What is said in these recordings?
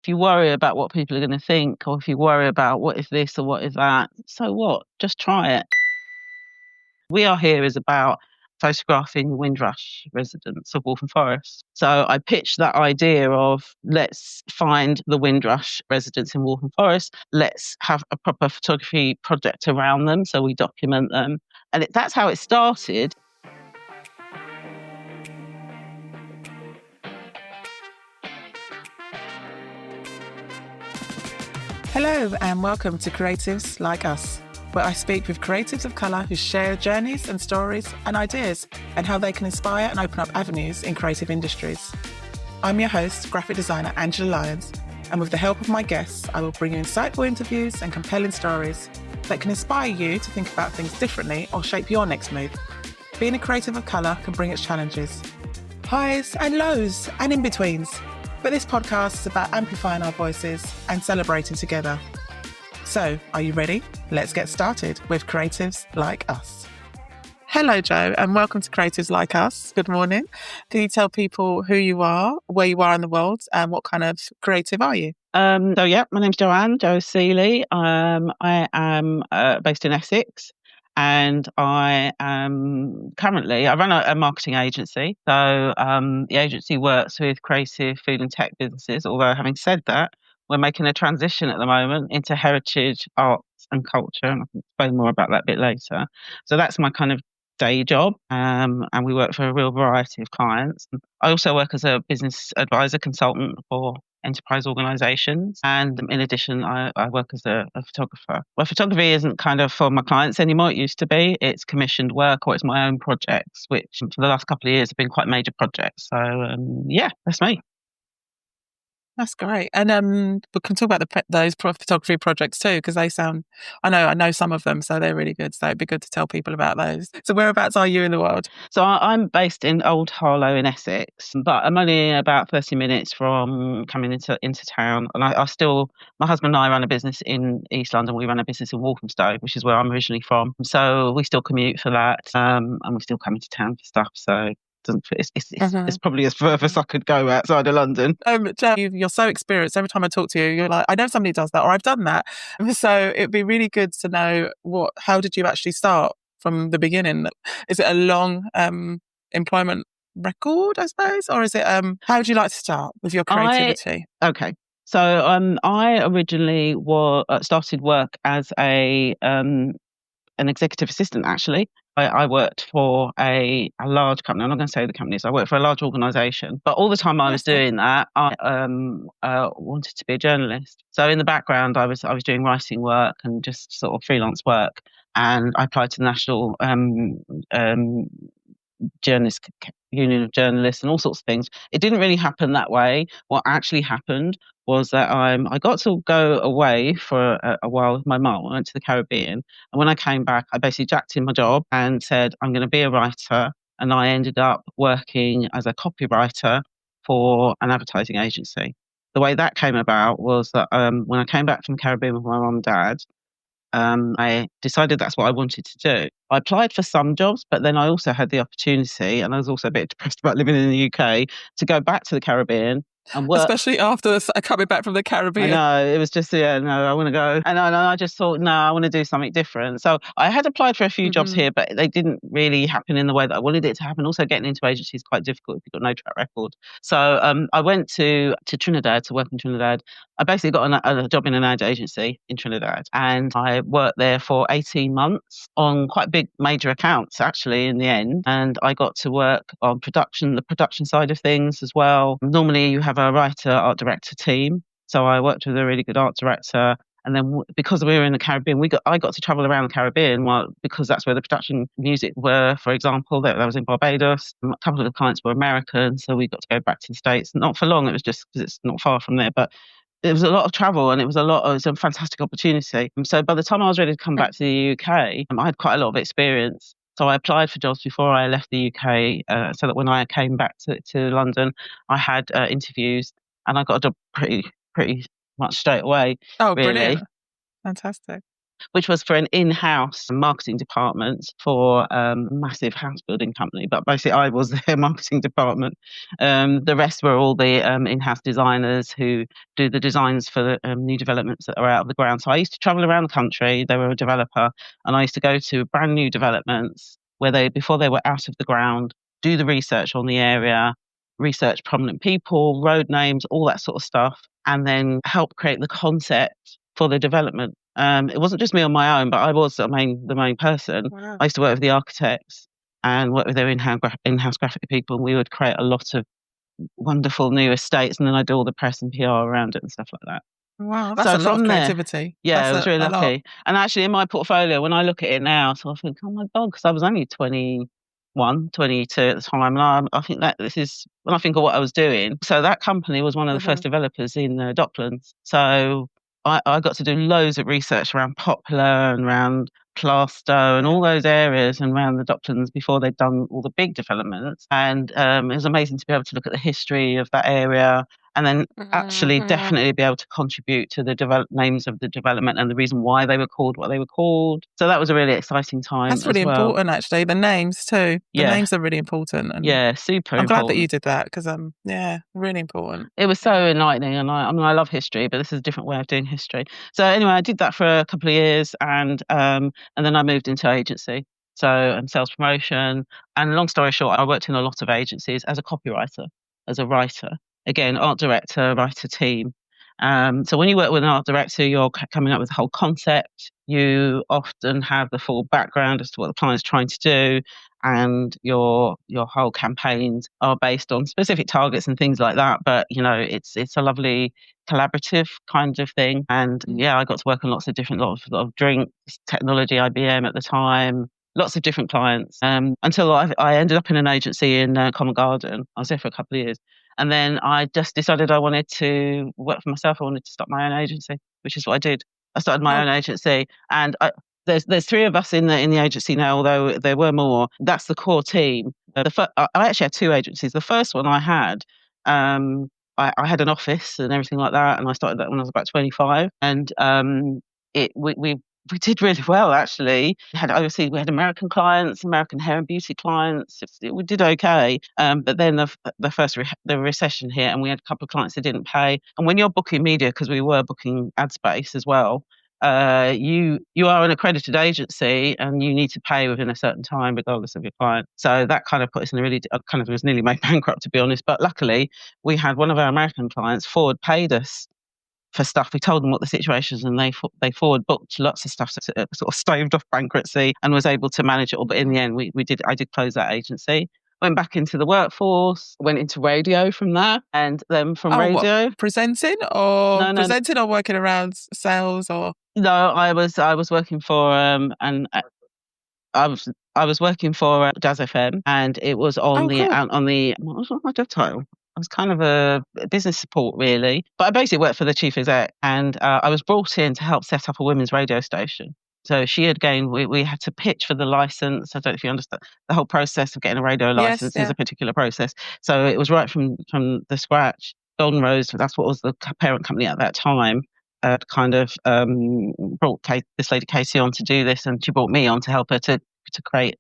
If you worry about what people are going to think, or if you worry about what is this or what is that, so what? Just try it. We Are Here is about photographing Windrush residents of Waltham Forest. So I pitched that idea of let's find the Windrush residents in Waltham Forest. Let's have a proper photography project around them so we document them. And that's how it started. Hello and welcome to Creatives Like Us, where I speak with creatives of colour who share journeys and stories and ideas and how they can inspire and open up avenues in creative industries. I'm your host, graphic designer Angela Lyons, and with the help of my guests, I will bring you insightful interviews and compelling stories that can inspire you to think about things differently or shape your next move. Being a creative of colour can bring its challenges, highs and lows and in-betweens. But this podcast is about amplifying our voices and celebrating together. So, are you ready? Let's get started with Creatives Like Us. Hello, Jo, and welcome to Creatives Like Us. Good morning. Can you tell people who you are, where you are in the world, and what kind of creative are you? My name's Jo Seeley. I am based in Essex. And I am I run a marketing agency. So the agency works with creative food and tech businesses. Although having said that, we're making a transition at the moment into heritage, arts and culture. And I can explain more about that a bit later. So that's my kind of day job. And we work for a real variety of clients. I also work as a business advisor consultant for enterprise organisations, and in addition I work as a photographer. Well, photography isn't kind of for my clients anymore. It used to be. It's commissioned work or it's my own projects, which for the last couple of years have been quite major projects. So that's me. That's great. And we can talk about those photography projects too, because they sound, I know some of them, so they're really good. So it'd be good to tell people about those. So whereabouts are you in the world? So I'm based in Old Harlow in Essex, but I'm only about 30 minutes from coming into town. And my husband and I run a business in East London. We run a business in Walthamstow, which is where I'm originally from. So we still commute for that, and we still come into town for stuff. So it's probably as further as I could go outside of London. Jo, you're so experienced. Every time I talk to you, you're like, I know somebody does that, or I've done that. So it'd be really good to know how did you actually start from the beginning? Is it a long employment record, I suppose, or is it how would you like to start with your creativity? Okay. So I originally started work as an executive assistant, actually. I worked for a large company. I'm not going to say the company. So I worked for a large organisation. But all the time I was doing that, I wanted to be a journalist. So in the background, I was doing writing work and just sort of freelance work. And I applied to the National Journalist Union of Journalists and all sorts of things. It didn't really happen that way. What actually happened was that I got to go away for a while with my mum. I went to the Caribbean, and when I came back, I basically jacked in my job and said, I'm going to be a writer. And I ended up working as a copywriter for an advertising agency. The way that came about was that when I came back from the Caribbean with my mum and dad, I decided that's what I wanted to do. I applied for some jobs, but then I also had the opportunity, and I was also a bit depressed about living in the UK, to go back to the Caribbean and work. Especially after coming back from the Caribbean. I know, it was just, I want to go. And I just thought, no, I want to do something different. So I had applied for a few jobs here, but they didn't really happen in the way that I wanted it to happen. Also, getting into agency is quite difficult if you've got no track record. So I went to Trinidad to work in Trinidad. I basically got a job in an ad agency in Trinidad, and I worked there for 18 months on quite big major accounts, actually, in the end. And I got to work on the production side of things as well. Normally you have a writer, art director team. So I worked with a really good art director. And then because we were in the Caribbean, I got to travel around the Caribbean because that's where the production music were, for example. That was in Barbados. A couple of the clients were American, so we got to go back to the States. Not for long, it was just because it's not far from there. But it was a lot of travel, and it was a fantastic opportunity. And so by the time I was ready to come back to the UK, I had quite a lot of experience. So I applied for jobs before I left the UK, so that when I came back to London, I had interviews, and I got a job pretty much straight away. Oh, really. Brilliant. Fantastic. which was for an in-house marketing department for a massive house building company. But basically, I was their marketing department. The rest were all the in-house designers who do the designs for the new developments that are out of the ground. So I used to travel around the country. They were a developer, and I used to go to brand new developments where before they were out of the ground, do the research on the area, research prominent people, road names, all that sort of stuff, and then help create the concept for the development. It wasn't just me on my own, but I was the main person. Wow. I used to work with the architects and work with their in-house graphic people, and we would create a lot of wonderful new estates, and then I do all the press and PR around it and stuff like that. Wow, that's a lot of creativity. I was really lucky. And actually, in my portfolio, when I look at it now, so I think, oh my God, because I was only 21, 22 at the time, and I think that this is when I think of what I was doing. So that company was one of the first developers in Docklands. So I got to do loads of research around Poplar and around Plaistow and all those areas and around the Docklands before they'd done all the big developments. And it was amazing to be able to look at the history of that area and then actually definitely be able to contribute to the names of the development and the reason why they were called what they were called. So that was a really exciting time. That's really important, actually. The names too. The names are really important. And super I'm important. glad that you did that because really important. It was so enlightening, and I love history, but this is a different way of doing history. So anyway, I did that for a couple of years, and then I moved into agency. So and sales promotion. And long story short, I worked in a lot of agencies as a copywriter, as a writer. Again, art director, writer team. So when you work with an art director, you're coming up with the whole concept. You often have the full background as to what the client's trying to do, and your whole campaigns are based on specific targets and things like that. But it's a lovely collaborative kind of thing. And I got to work on lots of drinks, technology, IBM at the time. Lots of different clients until I ended up in an agency in Covent Garden. I was there for a couple of years. And then I just decided I wanted to work for myself. I wanted to start my own agency, which is what I did. I started my own agency, and there's three of us in the agency now, although there were more. That's the core team. I actually had two agencies. The first one I had, I had an office and everything like that, and I started that when I was about 25. And we did really well, actually. We had American clients, American hair and beauty clients. We did okay. But then the recession hit, and we had a couple of clients that didn't pay. And when you're booking media, because we were booking ad space as well, you are an accredited agency, and you need to pay within a certain time, regardless of your client. So that kind of put us in was nearly made bankrupt, to be honest. But luckily, we had one of our American clients, Ford, paid us for stuff. We told them what the situation is, and they forward booked lots of stuff, sort of staved off bankruptcy and was able to manage it all. But in the end, I did close that agency. Went back into the workforce, went into radio from there, and then from radio. What, presenting or working around sales or? No, I was working for I was working for Jazz FM, and it was on what was my job title? I was kind of a business support, really. But I basically worked for the chief exec, and I was brought in to help set up a women's radio station. So we had to pitch for the license. I don't know if you understand the whole process of getting a radio license is a particular process. So it was right from the scratch. Golden Rose, that's what was the parent company at that time, brought this lady Casey on to do this, and she brought me on to help her to create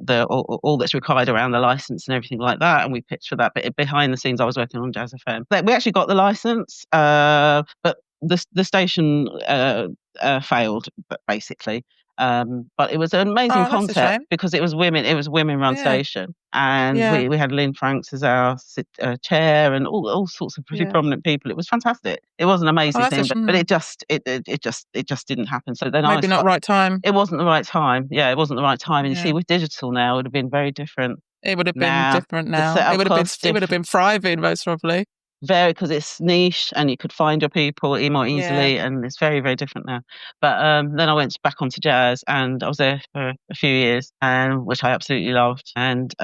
all that's required around the license and everything like that, and we pitched for that. But behind the scenes, I was working on Jazz FM. We actually got the license, but the station failed, basically. But it was an amazing concept because it was women. It was a women-run station, and we had Lynn Franks as our chair, and all sorts of pretty prominent people. It was fantastic. It was an amazing thing, but it just didn't happen. So then maybe not right time. It wasn't the right time. Yeah, it wasn't the right time. And you see, with digital now, it would have been very different. It would have been different now. It would have been thriving most probably. Very, because it's niche and you could find your people more easily, and it's very, very different now. But then I went back onto jazz, and I was there for a few years, which I absolutely loved, and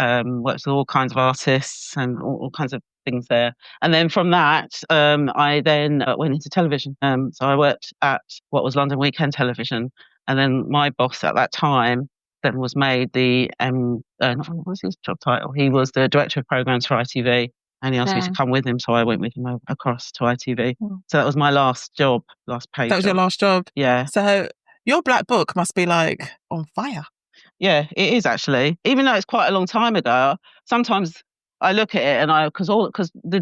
worked with all kinds of artists and all kinds of things there. And then from that, I then went into television. So I worked at what was London Weekend Television, and then my boss at that time then was made what was his job title? He was the director of programs for ITV. And he asked me to come with him, so I went with him across to ITV. So that was my last paid job. That was your last job? Yeah. So Your black book must be like on fire. Yeah, it is actually. Even though it's quite a long time ago, sometimes I look at it and because the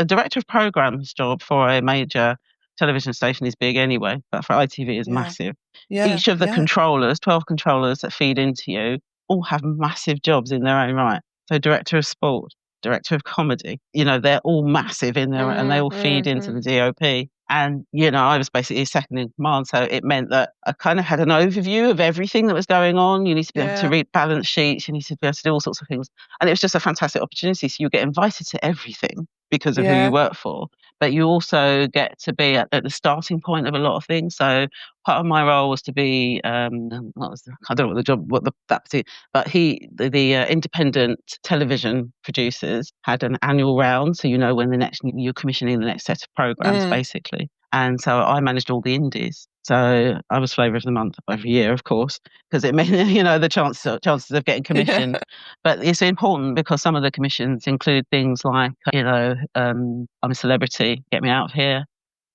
director of programs job for a major television station is big anyway, but for ITV is massive. Yeah. Each of the controllers, 12 controllers that feed into you, all have massive jobs in their own right. So director of sport, director of comedy, they're all massive in there and they all feed into the DOP. And, I was basically second in command. So it meant that I kind of had an overview of everything that was going on. You need to be able to read balance sheets. You need to be able to do all sorts of things. And it was just a fantastic opportunity. So you get invited to everything because of who you work for. But you also get to be at the starting point of a lot of things. So part of my role was to be, I don't know but the independent television producers had an annual round. So when you're commissioning the next set of programs, basically. And so I managed all the indies. So I was flavour of the month every year, of course, because it meant, the chances of getting commissioned. But it's important because some of the commissions include things like, I'm a Celebrity, Get Me Out of Here.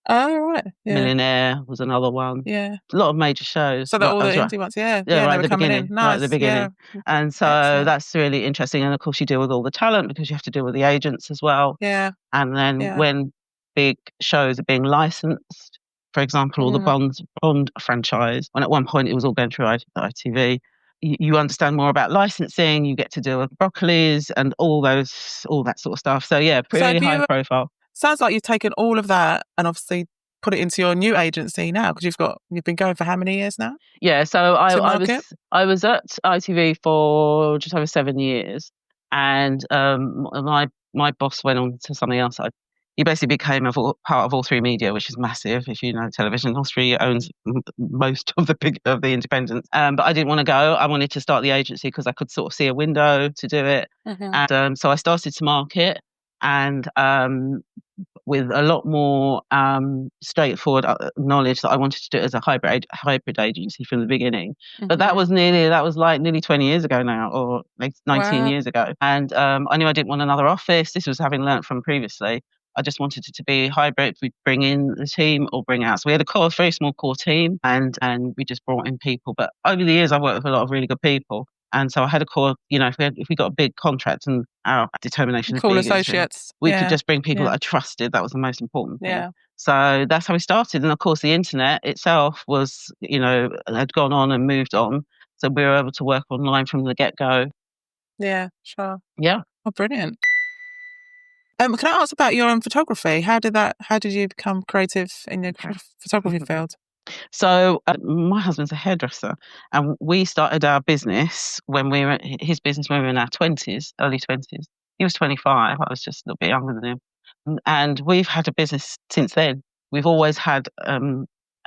Oh, right. Yeah. Millionaire was another one. Yeah. A lot of major shows. So all the indie ones, right at the beginning. Nice. Right at the beginning. Yeah. And so that's really interesting. And of course you deal with all the talent because you have to deal with the agents as well. Yeah. And then when big shows are being licensed, for example, all the Bond franchise, when at one point it was all going through ITV, you understand more about licensing, you get to deal with Broccolis and all that sort of stuff. So yeah, pretty high profile. Sounds like you've taken all of that and obviously put it into your new agency now because you've been going for how many years now? Yeah, so I was at ITV for just over 7 years, and my boss went on to something else. He basically became part of All 3 Media, which is massive. If you know television, All 3 owns most of the independents. But I didn't want to go. I wanted to start the agency because I could sort of see a window to do it. And so I started to market, and with a lot more straightforward knowledge that I wanted to do it as a hybrid agency from the beginning. But that was nearly 20 years ago now, or like 19 years ago. And I knew I didn't want another office. This was having learnt from previously. I just wanted it to be hybrid. We'd bring in the team or bring out. So we had a very small core team, and we just brought in people. But over the years, I've worked with a lot of really good people. And so I had a core, if we got a big contract and our determination is cool big, associates, we could just bring people that I trusted. That was the most important thing. Yeah. So that's how we started. And of course, the internet itself was, had gone on and moved on. So we were able to work online from the get-go. Yeah, sure. Yeah. Oh, brilliant. Can I ask about your own photography? How did you become creative in your photography field? So my husband's a hairdresser, and we started our business when we were in our 20s, early 20s. He was 25. I was just a little bit younger than him. And we've had a business since then. We've always had a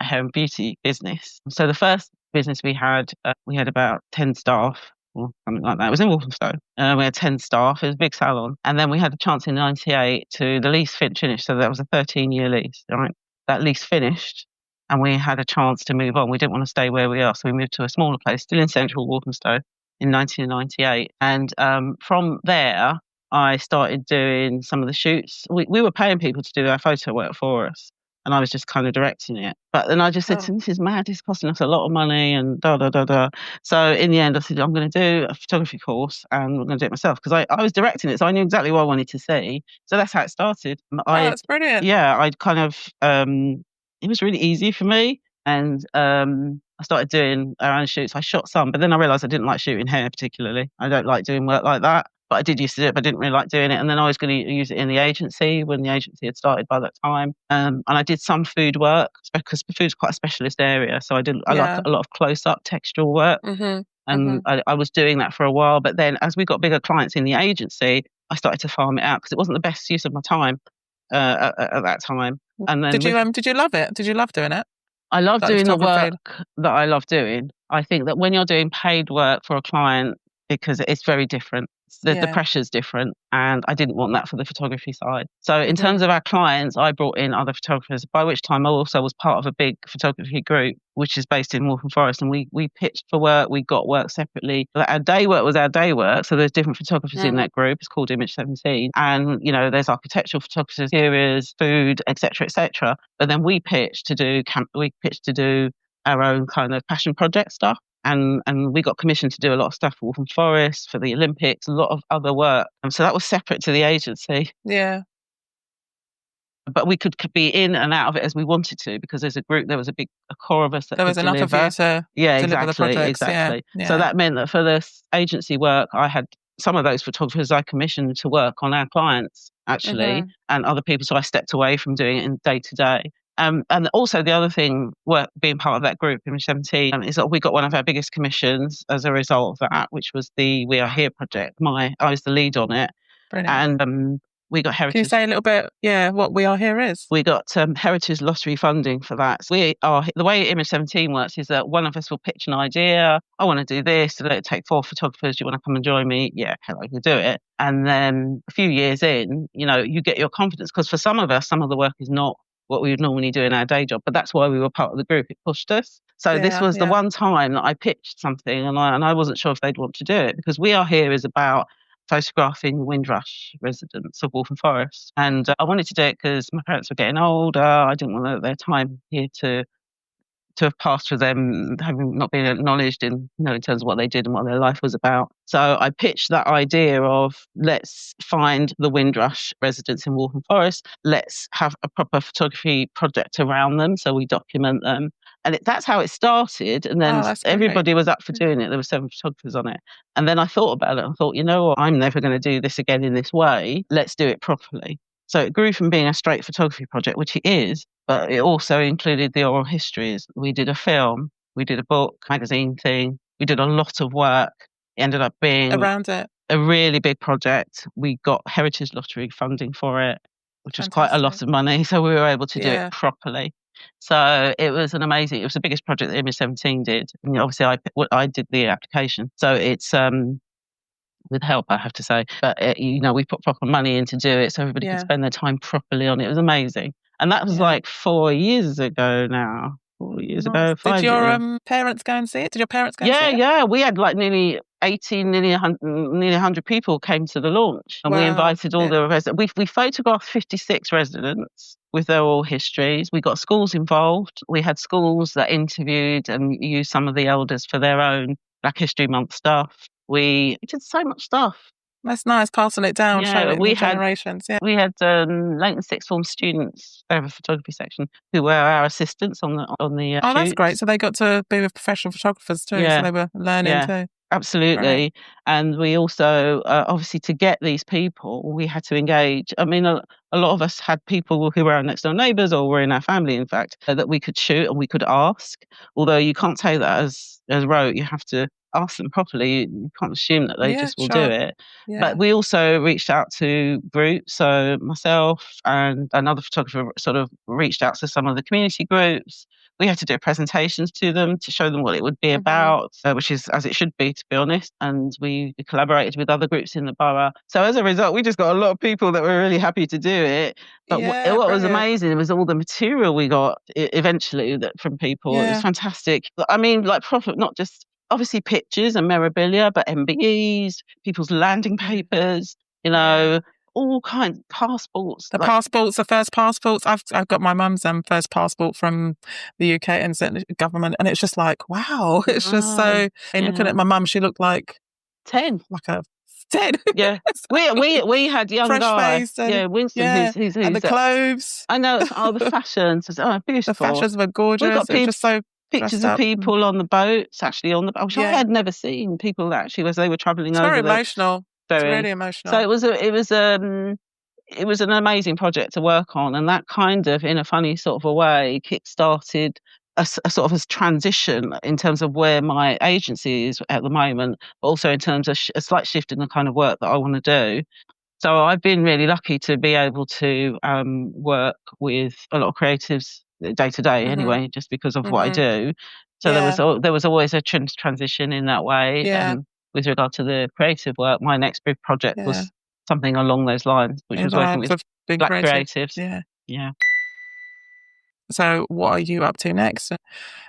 hair and beauty business. So the first business we had about 10 staff or something like that. It was in Walthamstow. We had 10 staff. It was a big salon. And then we had a chance in 98 to the lease finish. So that was a 13-year lease, right? That lease finished, and we had a chance to move on. We didn't want to stay where we are, so we moved to a smaller place, still in central Walthamstow, in 1998. And from there, I started doing some of the shoots. We were paying people to do our photo work for us, and I was just kind of directing it. But then I just said, this is mad, it's costing us a lot of money, and da. So in the end, I said, I'm going to do a photography course, and I'm going to do it myself, because I was directing it, so I knew exactly what I wanted to see. So that's how it started. That's brilliant. Yeah, I'd kind of, it was really easy for me, and I started doing our own shoots. I shot some, but then I realised I didn't like shooting hair particularly. I don't like doing work like that. But I did used to do it, but I didn't really like doing it. And then I was going to use it in the agency when the agency had started by that time. And I did some food work, because food's quite a specialist area. So I like a lot of close-up textual work. And I was doing that for a while. But then as we got bigger clients in the agency, I started to farm it out, because it wasn't the best use of my time at that time. And then did you love it? Did you love doing it? I love doing the work that I love doing. I think that when you're doing paid work for a client, because it's very different. The pressure's different, and I didn't want that for the photography side. So in terms of our clients, I brought in other photographers, by which time I also was part of a big photography group, which is based in Waltham Forest, and we pitched for work, we got work separately. Our day work was our day work, so there's different photographers in that group. It's called Image 17, and there's architectural photographers, interiors, food, etc., etc. But then we pitched to do our own kind of passion project stuff. And we got commissioned to do a lot of stuff for Waltham Forest, for the Olympics, a lot of other work. And so that was separate to the agency. Yeah. But we could be in and out of it as we wanted to, because as a group, there was a core of us that there was enough deliver. of you to deliver the projects. Exactly. Yeah. So that meant that for this agency work, I had some of those photographers I commissioned to work on our clients, actually, and other people. So I stepped away from doing it in day to day. And also the other thing, being part of that group in 17, is that we got one of our biggest commissions as a result of that, which was the We Are Here project. I was the lead on it. Brilliant. And we got Heritage. Can you say a little bit, what We Are Here is? We got Heritage Lottery funding for that. So the way Image 17 works is that one of us will pitch an idea. I want to do this. Let it take 4 photographers. Do you want to come and join me? Yeah, hello, we'll do it. And then a few years in, you get your confidence, because for some of us, some of the work is not what we would normally do in our day job. But that's why we were part of the group. It pushed us. So this was the one time that I pitched something, and I wasn't sure if they'd want to do it, because We Are Here is about photographing Windrush residents of Waltham Forest. And I wanted to do it because my parents were getting older. I didn't want their time here to have passed with them, having not been acknowledged in terms of what they did and what their life was about. So I pitched that idea of, let's find the Windrush residents in Waltham Forest. Let's have a proper photography project around them, so we document them. And that's how it started. And then everybody was up for doing it. There were 7 photographers on it. And then I thought about it. I thought, what? I'm never going to do this again in this way. Let's do it properly. So it grew from being a straight photography project, which it is, but it also included the oral histories. We did a film, we did a book, magazine thing. We did a lot of work. It ended up being around it a really big project. We got Heritage Lottery funding for it, which was quite a lot of money. So we were able to do it properly. So it was it was the biggest project that Image 17 did. And obviously I did the application. So it's with help, I have to say. But, we put proper money in to do it so everybody could spend their time properly on it. It was amazing. And that was like 4 years ago now. 4 years ago, 5 years. Did your parents go and see it? Did your parents go and see it? Yeah. We had like nearly 100 people came to the launch. And we invited all the residents. We photographed 56 residents with their oral histories. We got schools involved. We had schools that interviewed and used some of the elders for their own Black History Month stuff. We did so much stuff. That's nice, passing it down, showing it generations. Yeah. We had late and sixth form students over photography section who were our assistants on the Oh, that's great. So they got to be with professional photographers too. So they were learning too. Absolutely. Right. And we also, obviously, to get these people, we had to engage. I mean, a lot of us had people who were our next door neighbours or were in our family, in fact, that we could shoot and we could ask. Although you can't say that as rote, you have to ask them properly. You can't assume that they just will do it. Yeah. But we also reached out to groups. So myself and another photographer sort of reached out to some of the community groups. We had to do presentations to them to show them what it would be about, which is as it should be, to be honest. And we collaborated with other groups in the borough. So as a result, we just got a lot of people that were really happy to do it. But what was amazing was all the material we got eventually from people. It was fantastic. I mean, like not just obviously pictures and memorabilia, but MBEs, people's landing papers, all kinds of passports. The first passports. I've got my mum's first passport from the UK and government, and it's just like, wow. It's just so. And looking at my mum, she looked like 10, like a 10. Yeah, we had young guys. Winston, who's and the clothes. I know. The fashions. Beautiful. The fashions were gorgeous. We got it was just so. Pictures of people on the boats, actually on the boat, which I had never seen. People actually, as they were travelling over. Very emotional. It's really emotional. So it was an amazing project to work on, and that kind of, in a funny sort of a way, kick-started a sort of a transition in terms of where my agency is at the moment, but also in terms of a slight shift in the kind of work that I want to do. So I've been really lucky to be able to work with a lot of creatives day to day anyway, just because of what I do. So there was always a transition in that way. With regard to the creative work, my next big project was something along those lines, which was working with Black creatives. Yeah. So what are you up to next?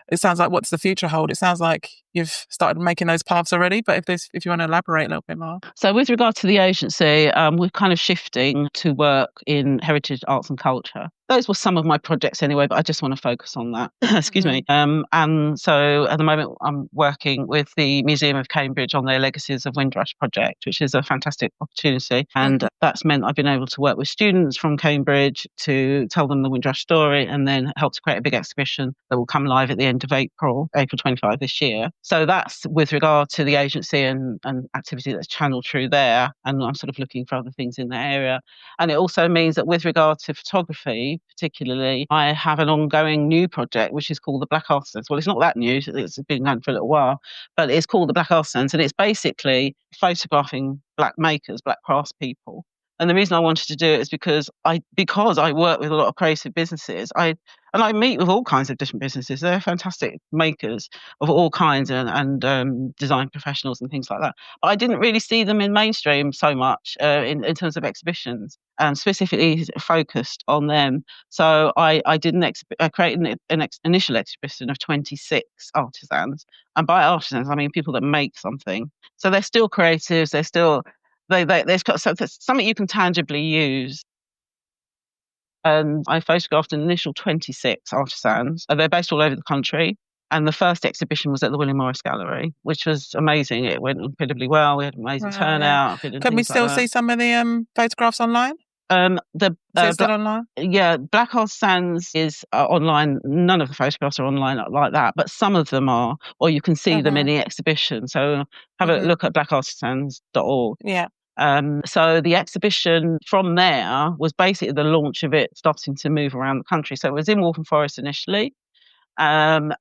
It sounds like, what's the future hold? It sounds like you've started making those paths already, but if you want to elaborate a little bit more. So with regard to the agency, we're kind of shifting to work in heritage arts and culture. those were some of my projects anyway, but I just want to focus on that. Excuse me. And so at the moment, I'm working with the Museum of Cambridge on their Legacies of Windrush project, which is a fantastic opportunity. And that's meant I've been able to work with students from Cambridge to tell them the Windrush story and then help to create a big exhibition that will come live at the end of April 25 this year. So that's with regard to the agency and activity that's channeled through there. And I'm sort of looking for other things in that area. And it also means that with regard to photography, particularly, I have an ongoing new project which is called the Black Artisans. Well, it's not that new, it's been going for a little while, but it's called the Black Artisans, and it's basically photographing black makers, black craftspeople. And the reason I wanted to do it is because I work with a lot of creative businesses. I meet with all kinds of different businesses. They're fantastic makers of all kinds and design professionals and things like that. But I didn't really see them in mainstream so much in terms of exhibitions, and specifically focused on them. So I created an initial exhibition of 26 artisans. And by artisans, I mean people that make something. So they're still creatives. They're still... there's something you can tangibly use. And I photographed an initial 26 artisans. They're based all over the country. And the first exhibition was at the William Morris Gallery, which was amazing. It went incredibly well. We had an amazing turnout. Yeah. Can we still see some of the photographs online? Is it still online? Yeah, Black Artisans is online. None of the photographs are online like that, but some of them are, or you can see them in the exhibition. So have a look at blackartisans.org. Yeah. So the exhibition from there was basically the launch of it starting to move around the country. So it was in Waltham Forest initially. And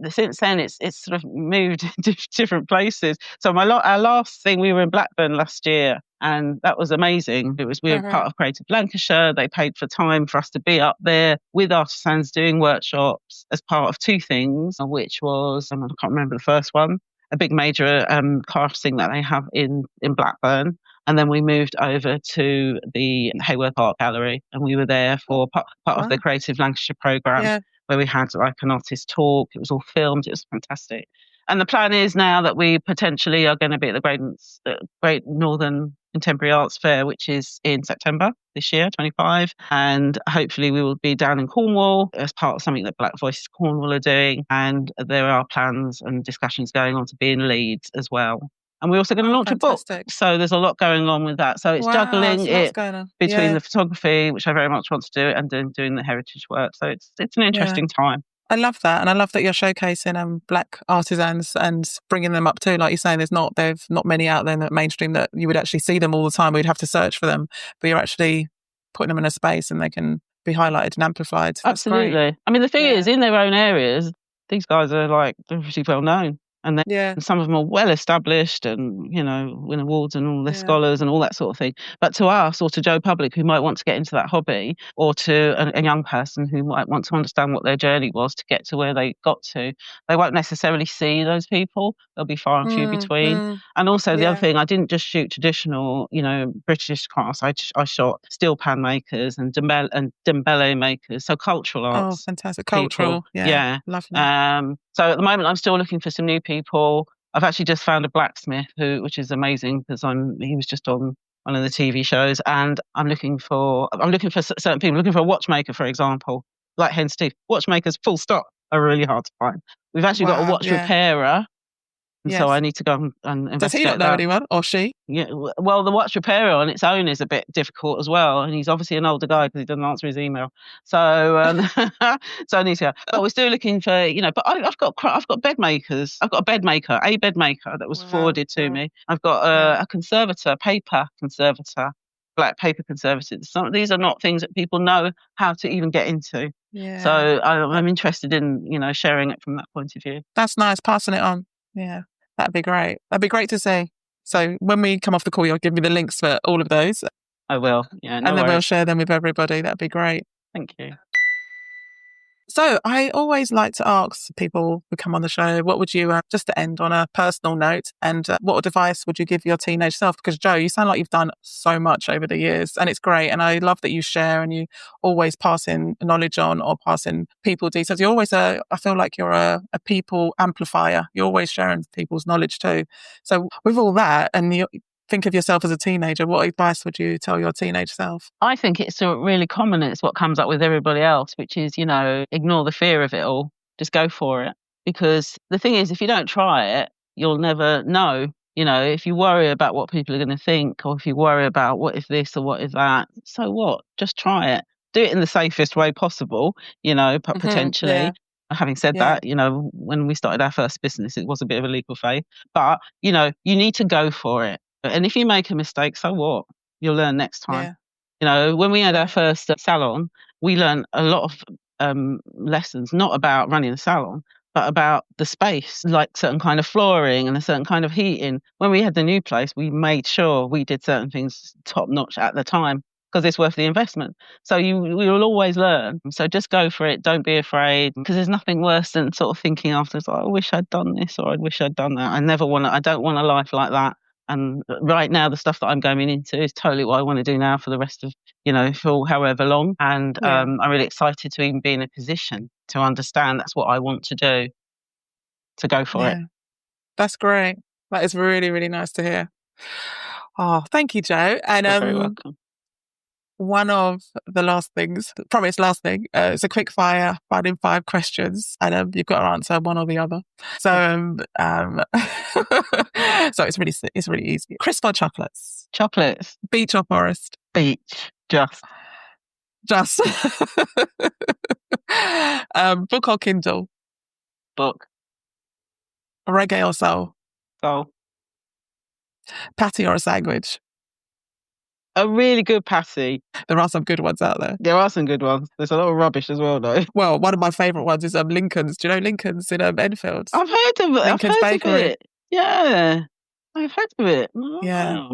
since then, it's sort of moved to different places. So our last thing, we were in Blackburn last year, and that was amazing. We were part of Creative Lancashire. They paid for time for us to be up there with artisans doing workshops as part of two things, which was, I can't remember the first one, a big major craft thing that they have in Blackburn. And then we moved over to the Haworth Art Gallery, and we were there for part of the Creative Lancashire programme, where we had like an artist talk. It was all filmed. It was fantastic. And the plan is now that we potentially are going to be at the Great Northern Contemporary Arts Fair, which is in September this year, 25. And hopefully we will be down in Cornwall as part of something that Black Voices Cornwall are doing. And there are plans and discussions going on to be in Leeds as well. And we're also going to launch a book. So there's a lot going on with that. So it's juggling it between the photography, which I very much want to do, and doing the heritage work. So it's an interesting time. I love that. And I love that you're showcasing black artisans and bringing them up too. Like you're saying, there's not many out there in the mainstream that you would actually see them all the time. We'd have to search for them. But you're actually putting them in a space and they can be highlighted and amplified. That's absolutely. Great. I mean, the thing is, in their own areas, these guys are they're pretty well known. And some of them are well established and, win awards and all their scholars and all that sort of thing. But to us, or to Joe Public, who might want to get into that hobby, or to a young person who might want to understand what their journey was to get to where they got to, they won't necessarily see those people. They'll be far and few between. And also the other thing, I didn't just shoot traditional, British crafts. I shot steel pan makers and dembele makers, so cultural arts. Oh, fantastic. Cultural. People. Yeah. Love that. So at the moment, I'm still looking for some new people. I've actually just found a blacksmith which is amazing because he was just on one of the TV shows, and I'm looking for certain people. Looking for a watchmaker, for example, like Hen Steve. Watchmakers, full stop, are really hard to find. We've actually got a watch repairer. So I need to go and investigate. Does he not know anyone, or she? Yeah, well, the watch repairer on its own is a bit difficult as well, and he's obviously an older guy because he doesn't answer his email. So, so I need to go. But we're still looking for, But I've got bed makers. I've got a bed maker that was forwarded to me. I've got a conservator, paper conservator, black paper conservator. These are not things that people know how to even get into. Yeah. So I'm interested in sharing it from that point of view. That's nice, passing it on. Yeah, that'd be great. That'd be great to see. So when we come off the call, you'll give me the links for all of those. I will, yeah. And then we'll share them with everybody. That'd be great. Thank you. So I always like to ask people who come on the show, what would you, just to end on a personal note, and what advice would you give your teenage self? Because Joe, you sound like you've done so much over the years, and it's great. And I love that you share and you always pass in knowledge on, or pass in people details. You're always I feel like you're a people amplifier. You're always sharing people's knowledge too. So with all that, and think of yourself as a teenager, what advice would you tell your teenage self? I think it's really common. It's what comes up with everybody else, which is, ignore the fear of it all. Just go for it. Because the thing is, if you don't try it, you'll never know. If you worry about what people are going to think, or if you worry about what if this or what if that, so what? Just try it. Do it in the safest way possible, potentially. Yeah. Having said Yeah. that, when we started our first business, it was a bit of a leap of faith. But, you need to go for it. And if you make a mistake, so what? You'll learn next time. When we had our first salon, we learned a lot of lessons, not about running a salon, but about the space, like certain kind of flooring and a certain kind of heating. When we had the new place, we made sure we did certain things top notch at the time because it's worth the investment. So we will always learn. So just go for it. Don't be afraid, because there's nothing worse than sort of thinking afterwards, I wish I'd done this or I wish I'd done that. I don't want a life like that. And right now, the stuff that I'm going into is totally what I want to do now for the rest of, for however long. And I'm really excited to even be in a position to understand that's what I want to do, to go for it. That's great. That is really, really nice to hear. Oh, thank you, Jo. And You're very welcome. One of the last things, last thing, it's a quick fire, 5 questions, and you've got to answer one or the other. So, so it's really easy. Crisp or chocolates? Chocolates. Beach or forest? Beach. Just. Book or Kindle? Book. Reggae or soul? Soul. Patty or a sandwich? A really good patty. There are some good ones out there. There are some good ones. There's a lot of rubbish as well, though. Well, one of my favourite ones is Lincoln's. Do you know Lincoln's in Enfield? I've heard of it. Lincoln's Bakery. Of it. Yeah, I've heard of it. Yeah.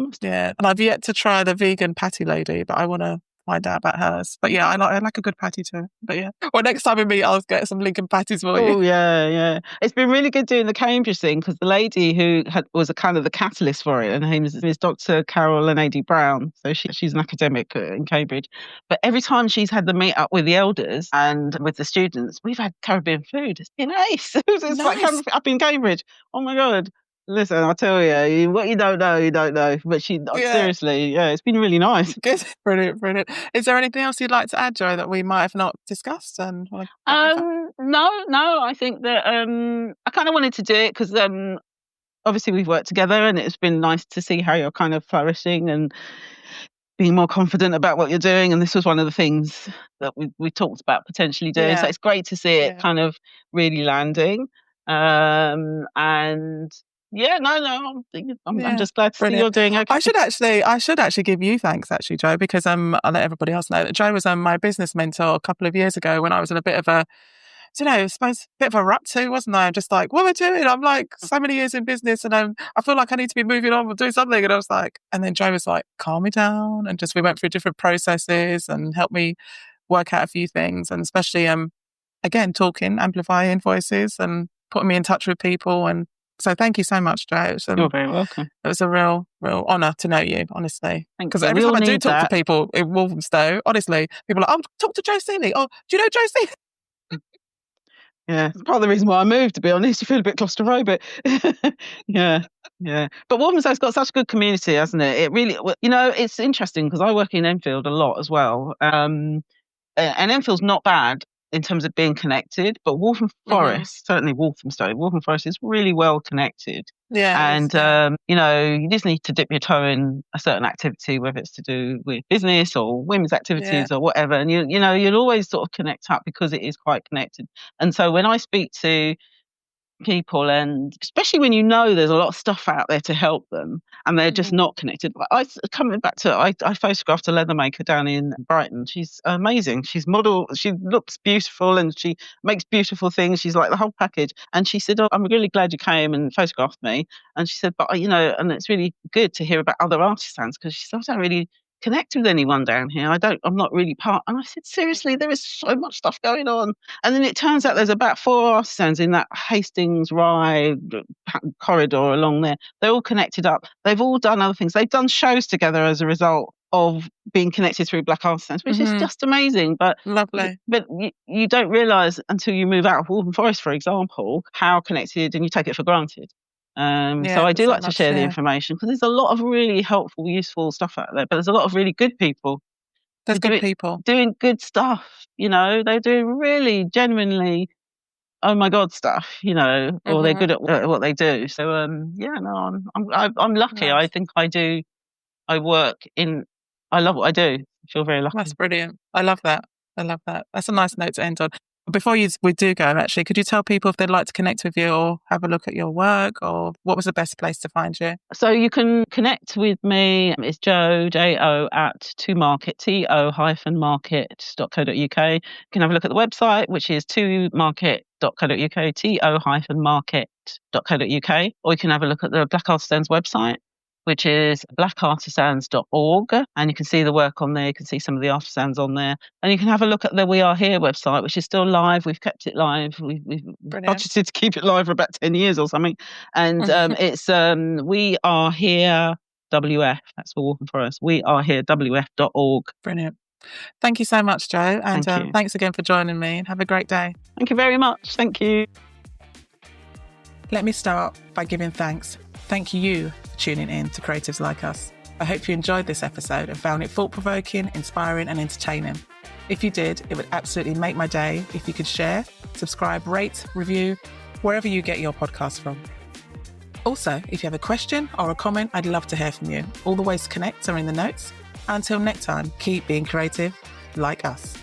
And I've yet to try the vegan patty lady, but I want to find out about hers. But yeah, I like a good patty too. But yeah, well, next time we meet, I'll get some Lincoln patties for you. Oh yeah. It's been really good doing the Cambridge thing, because the lady who was a kind of the catalyst for it, and her name is Dr. Carol Lanady Brown. So she's an academic in Cambridge. But every time she's had the meet up with the elders and with the students, we've had Caribbean food. It's been ace. It's nice. like up in Cambridge. Oh my God. Listen, I'll tell you, what you don't know, you don't know. But seriously, it's been really nice. Good. Brilliant. Is there anything else you'd like to add, Jo, that we might have not discussed? No, I think that I kind of wanted to do it because obviously we've worked together, and it's been nice to see how you're kind of flourishing and being more confident about what you're doing. And this was one of the things that we talked about potentially doing. Yeah. So it's great to see it kind of really landing. And I'm just glad to see you're doing okay. I should actually give you thanks, actually, Jo, because I'll let everybody else know that Jo was my business mentor a couple of years ago when I was in a bit of a, I suppose, a bit of a rut too, wasn't I? I'm just like, what am I doing? I'm like so many years in business, and I feel like I need to be moving on and doing something. And I was like, and then Jo was like, calm me down, and we went through different processes and helped me work out a few things, and especially again, talking, amplifying voices, and putting me in touch with people. And so thank you so much, Jo. You're very welcome. It was a real honour to know you, honestly. Because every time I do talk to people in Walthamstow, honestly, people are like, talk to Jo Seeley. Oh, do you know Jo Seeley? Yeah, it's part of the reason why I moved, to be honest. You feel a bit claustrophobic. Yeah. But Walthamstow's got such a good community, hasn't it? It really, it's interesting because I work in Enfield a lot as well. And Enfield's not bad in terms of being connected, but Waltham Forest, certainly Waltham Forest is really well connected. Yeah. And, you just need to dip your toe in a certain activity, whether it's to do with business or women's activities or whatever. And, you'll always sort of connect up because it is quite connected. And so when I speak to people, and especially when there's a lot of stuff out there to help them and they're just not connected. I photographed a leather maker down in Brighton. She's amazing. She's model, she looks beautiful and she makes beautiful things. She's like the whole package. And she said, I'm really glad you came and photographed me. And she said, but and it's really good to hear about other artisans, because she said, I don't really connect with anyone down here. I'm not really part. And I said, seriously, there is so much stuff going on. And then it turns out there's about 4 artisans in that Hastings Rye corridor along there. They're all connected up. They've all done other things. They've done shows together as a result of being connected through Black Artisans, which is just amazing. But lovely. But you don't realise until you move out of Waltham Forest, for example, how connected, and you take it for granted. So I do like to share the yeah. information because there's a lot of really helpful, useful stuff out there, but there's a lot of really good people. There's good people doing good stuff, they're doing really genuinely, oh my God stuff, or they're good at what they do. So, I'm lucky. Nice. I think I work I love what I do. I feel very lucky. That's brilliant. I love that. That's a nice note to end on. Before we do go, actually, could you tell people if they'd like to connect with you or have a look at your work, or what was the best place to find you? So you can connect with me. It's Jo at tomarket, to-market.co.uk. You can have a look at the website, which is tomarket.co.uk, to-market.co.uk, or you can have a look at the Black Artisans website, which is blackartisans.org, and you can see the work on there. You can see some of the artisans on there, and you can have a look at the We Are Here website, which is still live. We've kept it live. We've budgeted to keep it live for about 10 years or something, and it's We Are Here WF. That's for Waltham Forest. We Are Here WF.org. Brilliant. Thank you so much, Jo, and thanks again for joining me. And have a great day. Thank you very much. Thank you. Let me start by giving thanks. Thank you for tuning in to Creatives Like Us. I hope you enjoyed this episode and found it thought-provoking, inspiring and entertaining. If you did, it would absolutely make my day if you could share, subscribe, rate, review, wherever you get your podcast from. Also, if you have a question or a comment, I'd love to hear from you. All the ways to connect are in the notes. Until next time, keep being creative like us.